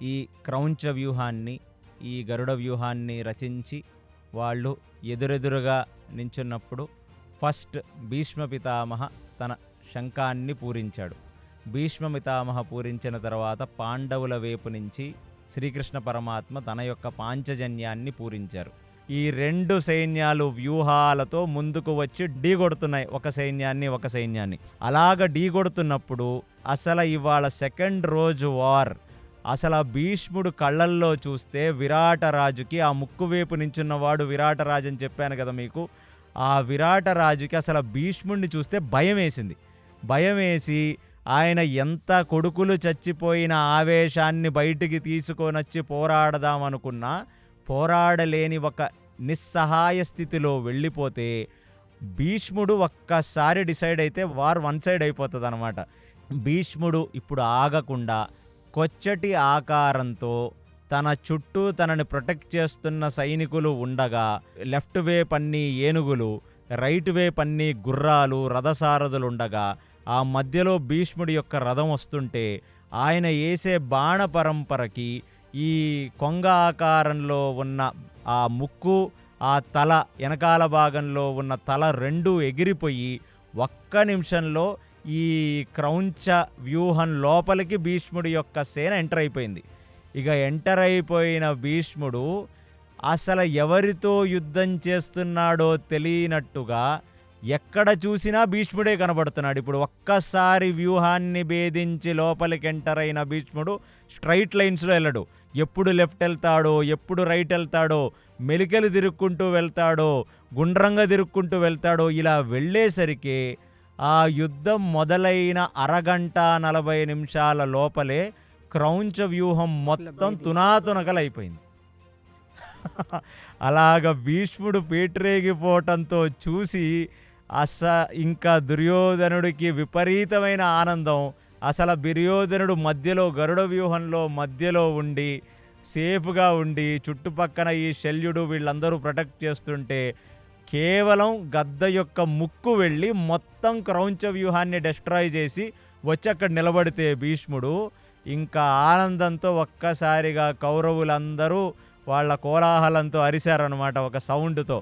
ఈ క్రౌంచ వ్యూహాన్ని, ఈ గరుడ వ్యూహాన్ని రచించి వాళ్ళు ఎదురెదురుగా నించున్నప్పుడు ఫస్ట్ భీష్మ పితామహ తన శంఖాన్ని పూరించాడు. భీష్మ పితామహ పూరించిన తర్వాత పాండవుల వైపు నుంచి శ్రీకృష్ణ పరమాత్మ తన యొక్క పాంచజన్యాన్ని పూరించారు. ఈ రెండు సైన్యాలు వ్యూహాలతో ముందుకు వచ్చి ఢీకొడుతున్నాయి ఒక సైన్యాన్ని. అలాగ ఢీకొడుతున్నప్పుడు అసలు ఇవాళ సెకండ్ రోజు వార్, అసలు ఆ భీష్ముడు కళ్ళల్లో చూస్తే విరాటరాజుకి, ఆ ముక్కు వైపు నించున్నవాడు విరాటరాజు అని చెప్పాను కదా మీకు, ఆ విరాటరాజుకి అసలు భీష్ముడిని చూస్తే భయం వేసి ఆయన ఎంత కొడుకులు చచ్చిపోయిన ఆవేశాన్ని బయటికి తీసుకొనొచ్చి పోరాడదామనుకున్నా పోరాడలేని ఒక నిస్సహాయ స్థితిలో వెళ్ళిపోతే భీష్ముడు ఒక్కసారి డిసైడ్ అయితే వార్ వన్ సైడ్ అయిపోతుంది అనమాట. భీష్ముడు ఇప్పుడు ఆగకుండా కొచ్చటి ఆకారంతో తన చుట్టూ తనని ప్రొటెక్ట్ చేస్తున్న సైనికులు ఉండగా, లెఫ్ట్ వైపు అన్ని ఏనుగులు, రైట్ వైపు అన్ని గుర్రాలు, రథసారథులు ఉండగా, ఆ మధ్యలో భీష్ముడి యొక్క రథం వస్తుంటే ఆయన వేసే బాణ పరంపరకి ఈ కొంగ ఆకారంలో ఉన్న ఆ ముక్కు, ఆ తల, వెనకాల భాగంలో ఉన్న తల రెండూ ఎగిరిపోయి ఒక్క నిమిషంలో ఈ క్రౌంచ వ్యూహం లోపలికి భీష్ముడి యొక్క సేన ఎంటర్ అయిపోయింది. ఇక ఎంటర్ అయిపోయిన భీష్ముడు అసలు ఎవరితో యుద్ధం చేస్తున్నాడో తెలియనట్టుగా ఎక్కడ చూసినా భీష్ముడే కనబడుతున్నాడు. ఇప్పుడు ఒక్కసారి వ్యూహాన్ని భేదించి లోపలికి ఎంటర్ అయిన భీష్ముడు స్ట్రైట్ లైన్స్లో వెళ్ళడు. ఎప్పుడు లెఫ్ట్ వెళ్తాడో, ఎప్పుడు రైట్ వెళ్తాడో, మెలికలు తిరుక్కుంటూ వెళ్తాడో, గుండ్రంగా తిరుక్కుంటూ వెళ్తాడో, ఇలా వెళ్ళేసరికి ఆ యుద్ధం మొదలైన అరగంట 40 నిమిషాల లోపలే క్రౌంచ వ్యూహం మొత్తం తునాతునకలైపోయింది. అలాగ భీష్ముడు పీటరేగిపోవటంతో చూసి ఇంకా దుర్యోధనుడికి విపరీతమైన ఆనందం. అసలు దుర్యోధనుడు మధ్యలో గరుడ వ్యూహంలో మధ్యలో ఉండి సేఫ్గా ఉండి చుట్టుపక్కన ఈ శల్యుడు వీళ్ళందరూ ప్రొటెక్ట్ చేస్తుంటే కేవలం గద్ద యొక్క ముక్కు వెళ్ళి మొత్తం క్రౌంచ వ్యూహాన్ని డిస్ట్రాయ్ చేసి వచ్చి అక్కడ నిలబడితే భీష్ముడు ఇంకా ఆనందంతో ఒక్కసారిగా కౌరవులందరూ వాళ్ళ కోలాహలంతో అరిశారనమాట ఒక సౌండ్తో.